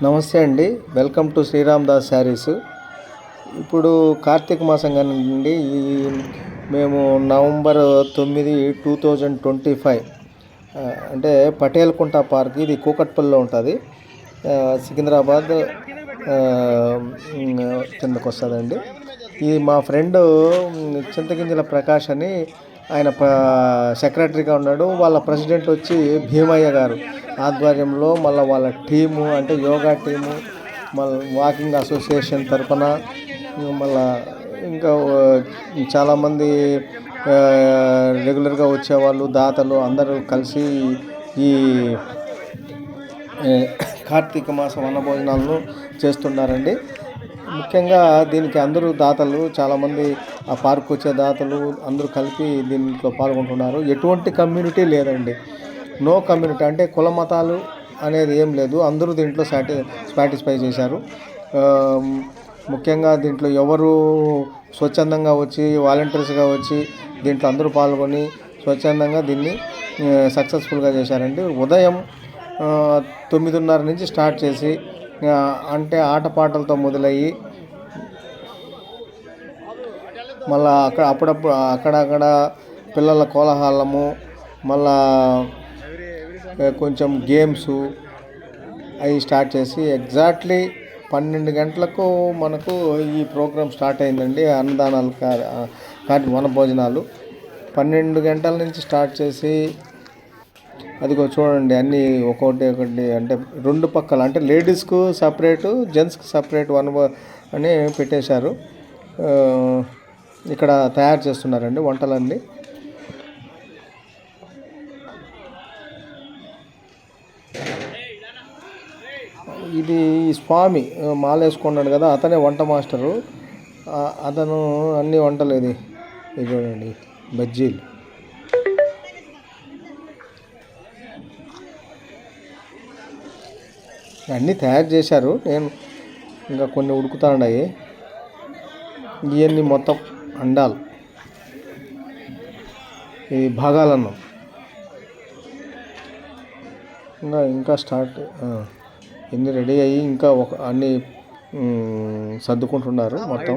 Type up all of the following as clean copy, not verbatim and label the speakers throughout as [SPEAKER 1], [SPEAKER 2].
[SPEAKER 1] నమస్తే అండి, welcome to Sriram Das saris. ఇప్పుడు కార్తీక మాసం నుండి మేము నవంబర్ 9, 2025 అంటే పటేల్ కుంట పార్క్, ఇది కూకట్పల్లిలో ఉంటుంది, సికింద్రాబాద్ కిందకు వస్తుందండి. ఇది మా ఫ్రెండ్ చింతగింజల ప్రకాష్ అని, ఆయన సెక్రటరీగా ఉన్నాడు. వాళ్ళ ప్రెసిడెంట్ వచ్చి భీమయ్య గారు ఆధ్వర్యంలో, మళ్ళీ వాళ్ళ టీము అంటే యోగా టీము, మళ్ళీ వాకింగ్ అసోసియేషన్ తరఫున, మళ్ళా ఇంకా చాలామంది రెగ్యులర్గా వచ్చేవాళ్ళు, దాతలు అందరూ కలిసి ఈ కార్తీక మాసం వనభోజనాలను చేస్తున్నారండి. ముఖ్యంగా దీనికి అందరూ దాతలు, చాలామంది ఆ పార్క్ వచ్చే దాతలు అందరూ కలిపి దీంట్లో పాల్గొంటున్నారు. ఎటువంటి కమ్యూనిటీ లేదండి, నో కమ్యూనిటీ అంటే కుల మతాలు అనేది ఏం లేదు, అందరూ దీంట్లో సాటిస్ఫై చేశారు. ముఖ్యంగా దీంట్లో ఎవరు స్వచ్ఛందంగా వచ్చి వాలంటీర్స్గా వచ్చి దీంట్లో అందరూ పాల్గొని స్వచ్ఛందంగా దీన్ని సక్సెస్ఫుల్గా చేశారండి. ఉదయం 9:30 నుంచి స్టార్ట్ చేసి, అంటే ఆటపాటలతో మొదలయ్యి మళ్ళా అప్పుడప్పుడు అక్కడక్కడ పిల్లల కోలాహలము, మళ్ళా కొంచెం గేమ్స్ అవి స్టార్ట్ చేసి ఎగ్జాక్ట్లీ 12 గంటలకు మనకు ఈ ప్రోగ్రాం స్టార్ట్ అయిందండి. అన్నదానాలు వనభోజనాలు 12 గంటల నుంచి స్టార్ట్ చేసి, అదిగో చూడండి అన్నీ ఒకటి అంటే 2 పక్కల, అంటే లేడీస్కు సపరేటు, జెంట్స్కి సపరేట్ అని పెట్టేశారు. ఇక్కడ తయారు చేస్తున్నారండి వంటలన్నీ. ఇది స్వామి మాలేసుకున్నాడు కదా, అతనే వంట మాస్టరు. అతను అన్ని వంటలు ఇది చూడండి, బజ్జీలు అన్నీ తయారు చేశారు. నేను ఇంకా కొన్ని ఉడుకుతాయి. ఇవన్నీ మొత్తం అండాలు, ఇది భాగాలన్నం. ఇంకా స్టార్ట్ ఇన్ని రెడీ అయ్యి ఇంకా అన్నీ సర్దుకుంటున్నారు. మొత్తం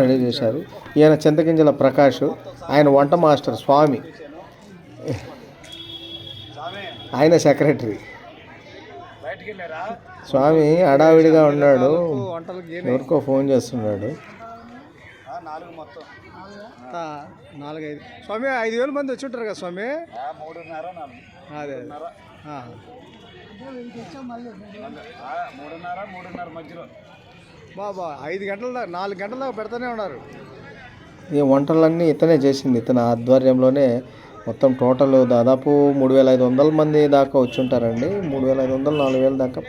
[SPEAKER 1] రెడీ చేశారు. ఈయన చింతగింజల ప్రకాష్, ఆయన వంట మాస్టర్ స్వామి, ఆయన సెక్రటరీ. స్వామి హడావిడిగా ఉన్నాడు, ఎవరికో ఫోన్ చేస్తున్నాడు.
[SPEAKER 2] 4-5 స్వామి 5,000 మంది వచ్చి ఉంటారు కదా స్వామి. 3:30 అదే మధ్యలో బాబా 5 గంటల దాకా 4 గంటల దాకా పెడతానే ఉన్నారు.
[SPEAKER 1] ఈ వంటలన్నీ ఇతనే చేసింది, ఇతని ఆధ్వర్యంలోనే. మొత్తం టోటల్ దాదాపు 3,500 మంది దాకా వచ్చి ఉంటారండి. 3,500, 4,000 దాకా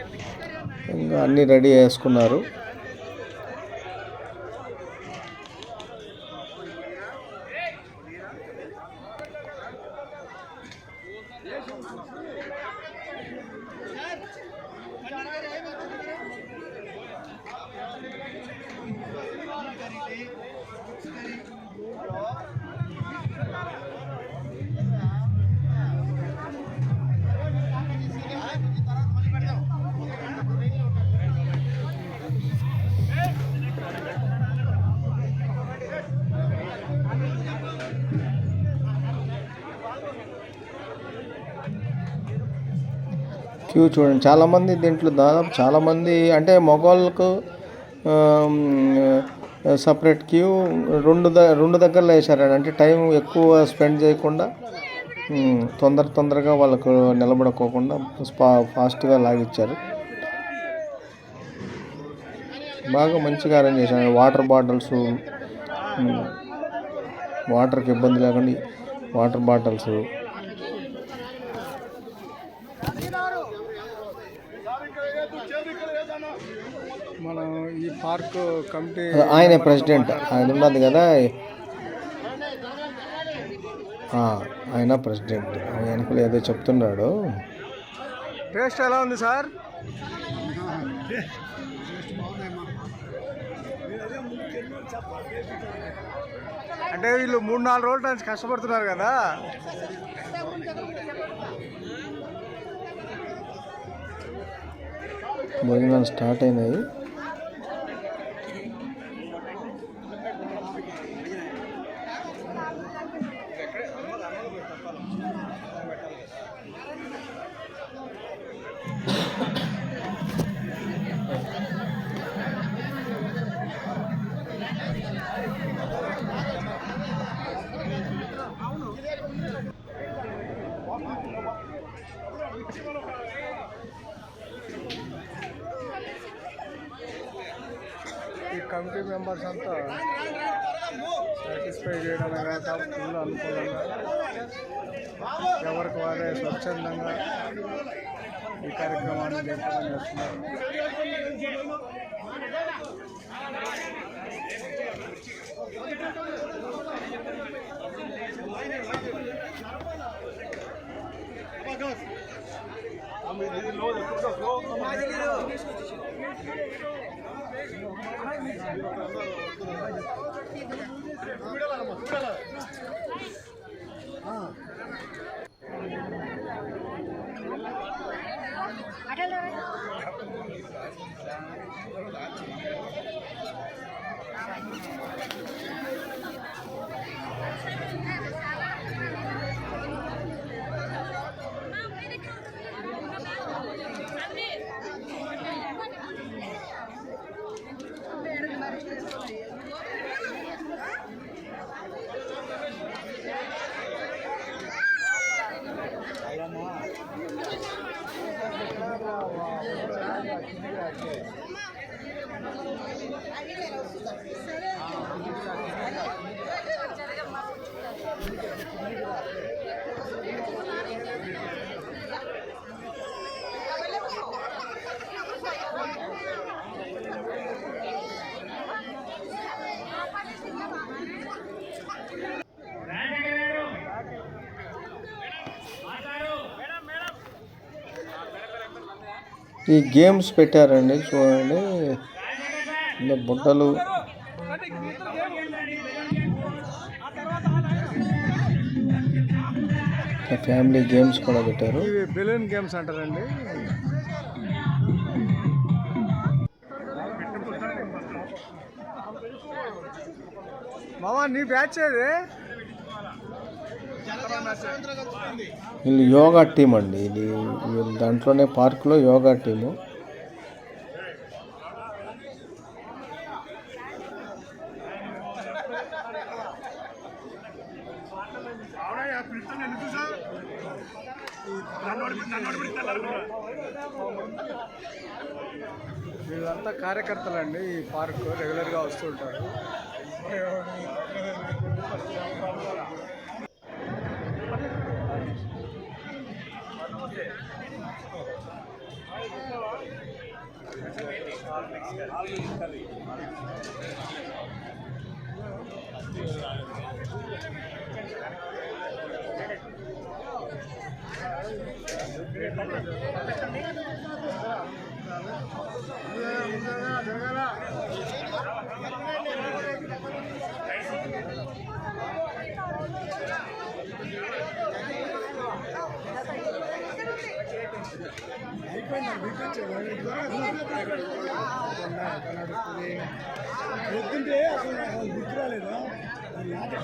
[SPEAKER 1] ఇంకా అన్నీ రెడీ చేసుకున్నారు. క్యూ చూడండి, చాలామంది దీంట్లో దాదాపు చాలామంది, అంటే మగవాళ్ళకు సపరేట్ క్యూ రెండు దగ్గరలో వేశారండి. అంటే టైం ఎక్కువ స్పెండ్ చేయకుండా తొందరగా వాళ్ళకు నిలబడుకోకుండా ఫాస్ట్గా లాగిచ్చారు. బాగా మంచిగా అరేంజ్ చేశారు. వాటర్ బాటిల్స్, వాటర్కి ఇబ్బంది లేకుండా వాటర్ బాటిల్స్.
[SPEAKER 2] మన ఈ పార్క్ కమిటీ
[SPEAKER 1] ఆయనే ప్రెసిడెంట్, ఆయన ఉన్నది కదా, ఆయన ప్రెసిడెంట్. ఆయనకు ఏదో చెప్తున్నాడు.
[SPEAKER 2] టేస్ట్ ఎలా ఉంది సార్? అంటే వీళ్ళు 3-4 రోజుల నుంచి కష్టపడుతున్నారు కదా.
[SPEAKER 1] భోజనాలు స్టార్ట్ అయినాయి.
[SPEAKER 2] ఈ కమిటీ మెంబర్స్ అంతా సాటిస్ఫై చేయడమే కాక ఫుల్ అనుకూలంగా ఎవరికి వారే స్వచ్ఛందంగా ఈ కార్యక్రమాన్ని జరపడం చేస్తున్నారు.
[SPEAKER 1] ఈ గేమ్స్ పెట్టారండి, చూడండి. ఇలా బుట్టలు, ఫ్యామిలీ గేమ్స్ కూడా పెట్టారు.
[SPEAKER 2] ఇవి బెలూన్ గేమ్స్ అంటారండి. మామా నీ బ్యాచ్ ఏది?
[SPEAKER 1] వీళ్ళు యోగా టీం అండి. ఇది వీళ్ళు దాంట్లోనే పార్కులో యోగా టీము.
[SPEAKER 2] వీళ్ళంతా కార్యకర్తలండి. ఈ పార్క్ రెగ్యులర్గా వస్తుంటారు. పొద్దుంటే అసలు నాకు గుర్తు రాలేదు.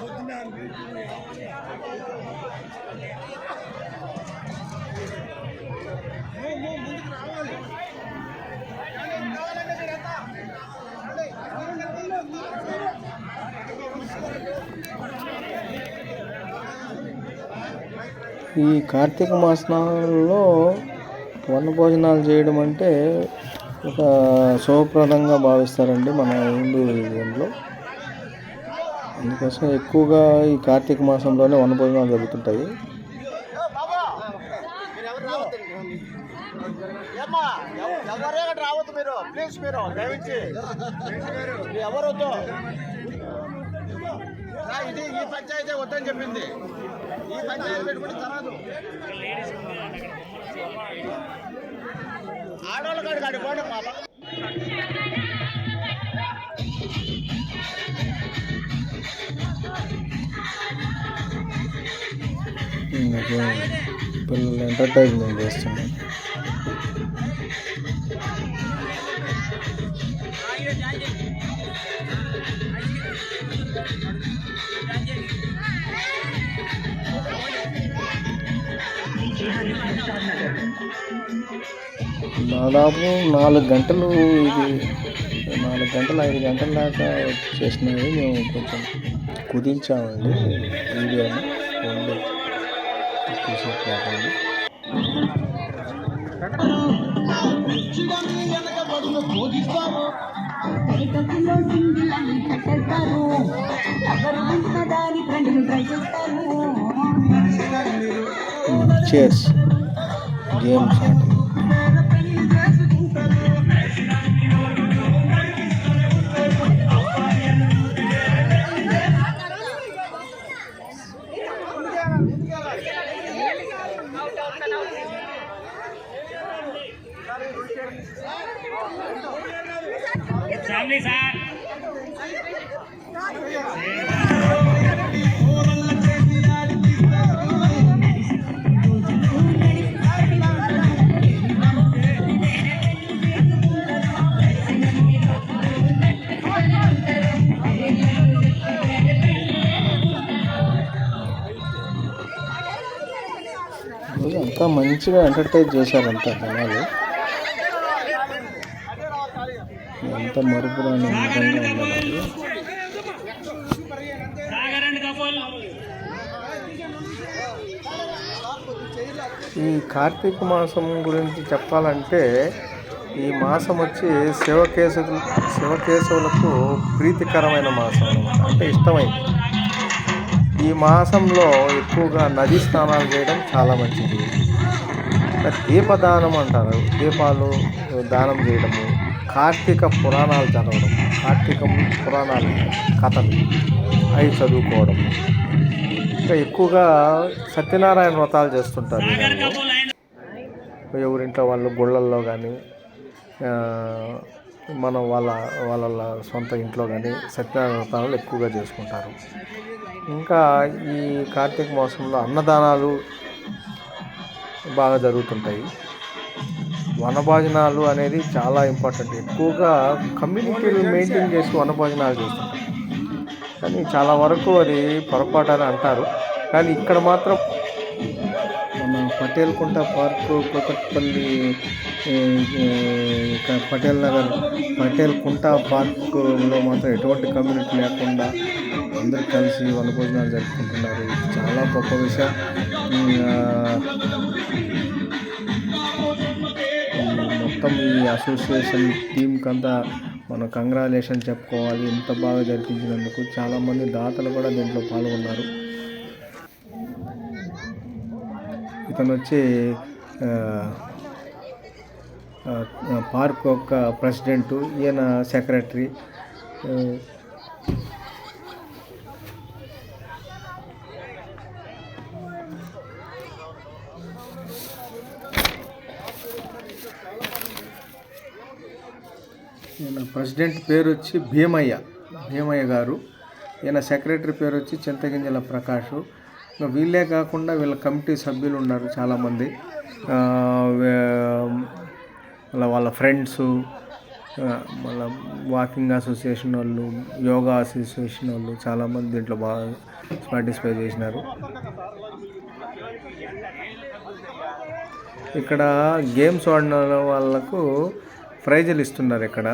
[SPEAKER 2] పొద్దున్నే ముందుకు రావాలి.
[SPEAKER 1] ఈ కార్తీక మాసంలో వనభోజనాలు చేయడం అంటే ఒక శుభప్రదంగా భావిస్తారండి మన హిందూయిజంలో. అందుకోసం ఎక్కువగా ఈ కార్తీక మాసంలోనే వనభోజనాలు జరుగుతుంటాయి.
[SPEAKER 2] రావద్దు మీరు, ప్లీజ్. మీరు దయవించి ఎవరొద్దు. ఇది ఈ పంచాయతీ వద్దని చెప్పింది. ఈ పంచాయతీ పెట్టుకుంటే చదవదు. ఆడవాళ్ళ కాడి కాడి పోండి పాప.
[SPEAKER 1] పిల్లలు ఎంటర్టైన్మెంట్ చేస్తున్నారు. దాదాపు 4 గంటలు ఇది 4 గంటలు 5 గంటల దాకా చేసినవి మేము కొంచెం కుదించామండి వీడియోని ఓన్లీ చూసేట్లాగండి. చేర్స్ గేమ్స్ ఆట
[SPEAKER 3] Family sir.
[SPEAKER 1] అంతా మంచిగా ఎంటర్టైన్ చేశారంతా జనాలు. ఎంత మరుపురాని విధంగా ఉన్నది. ఈ కార్తీక మాసం గురించి చెప్పాలంటే ఈ మాసం వచ్చి శివకేశవులకు ప్రీతికరమైన మాసం అన్నమాట. అంటే ఇష్టమైంది. ఈ మాసంలో ఎక్కువగా నదీ స్నానాలు చేయడం చాలా మంచిది. దీపదానం అంటారు, దీపాలు దానం చేయడము, కార్తీక పురాణాలు చదవడం, కార్తీక పురాణాలు కథలు అవి చదువుకోవడం, ఇంకా ఎక్కువగా సత్యనారాయణ వ్రతాలు చేస్తుంటారు. ఎవరింట్లో వాళ్ళు గుళ్ళల్లో కానీ మనం వాళ్ళ సొంత ఇంట్లో కానీ సత్యనారాయణ వ్రతాలు ఎక్కువగా చేసుకుంటారు. ఇంకా ఈ కార్తీక మాసంలో అన్నదానాలు బాగా జరుగుతుంటాయి. వనభోజనాలు అనేది చాలా ఇంపార్టెంట్. ఎక్కువగా కమ్యూనిటీలు మెయింటైన్ చేసి వనభోజనాలు చేస్తుంటారు, కానీ చాలా వరకు అది పొరపాటు అని అంటారు. కానీ ఇక్కడ మాత్రం మన పటేల్ కుంట పార్కు, కూకట్పల్లి, పటేల్ నగర్, పటేల్ కుంట పార్కులో మాత్రం ఎటువంటి కమ్యూనిటీ లేకుండా అందరూ కలిసి వనభోజనాలు జరుపుకుంటున్నారు. చాలా గొప్ప విషయం. మొత్తం ఈ అసోసియేషన్ టీంకి అంతా మనం కంగ్రాచులేషన్ చెప్పుకోవాలి. ఇంత బాగా జరిపించినందుకు చాలామంది దాతలు కూడా దీంట్లో పాల్గొన్నారు. ఇతను వచ్చి పార్క్ యొక్క ప్రెసిడెంటు, ఈయన సెక్రటరీ. ఈయన ప్రెసిడెంట్ పేరు వచ్చి భీమయ్య గారు. ఈయన సెక్రటరీ పేరు వచ్చి చింతగింజల ప్రకాష్. ఇంకా వీళ్ళే కాకుండా వీళ్ళ కమిటీ సభ్యులు ఉన్నారు చాలామంది. వాళ్ళ ఫ్రెండ్సు, మళ్ళీ వాకింగ్ అసోసియేషన్ వాళ్ళు, యోగా అసోసియేషన్ వాళ్ళు చాలామంది దీంట్లో బాగా పార్టిసిపేట్ చేసినారు. ఇక్కడ గేమ్స్ ఆడిన వాళ్ళకు ప్రైజులు ఇస్తున్నారు. ఇక్కడ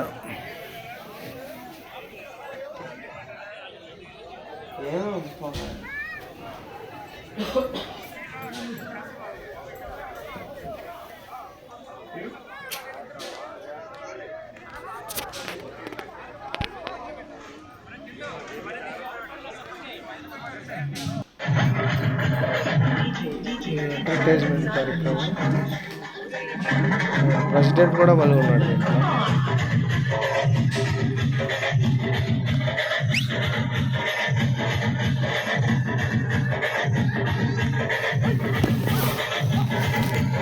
[SPEAKER 1] ఎంటర్టైన్మెంట్ కార్యక్రమం. ప్రెసిడెంట్ కూడా మళ్ళీ ఉన్నాడు ఇక్కడ.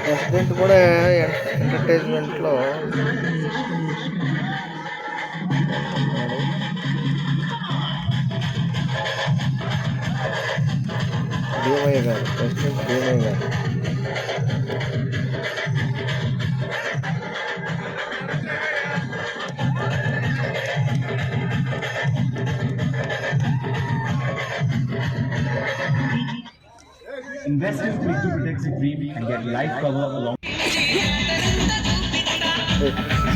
[SPEAKER 1] ప్రెసిడెంట్ కూడా ఎంటర్టైన్మెంట్లో భీమయ్య గారు, ప్రెసిడెంట్ భీమయ్య గారు.
[SPEAKER 4] Investors click to protect the dream and get life cover along.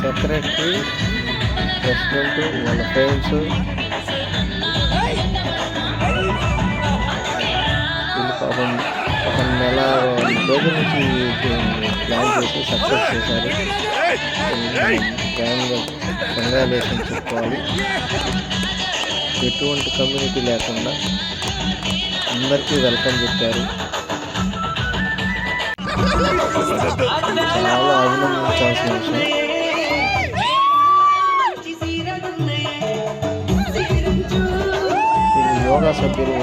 [SPEAKER 1] Secretary, president, వాళ్ళ ఫ్రెండ్స్ వీళ్ళు పాపం ఒక నెల రోజుల నుంచి ప్లాన్ చేసి సక్సెస్ చేశారు. గ్రాండ్గా కంగ్రాచులేషన్ చెప్పుకోవాలి. ఎటువంటి కమ్యూనిటీ లేకుండా అందరికీ వెల్కమ్ చెప్పారు. చాలా అభినందించాల్సిన విషయం. వీళ్ళు యోగా సభ్యులు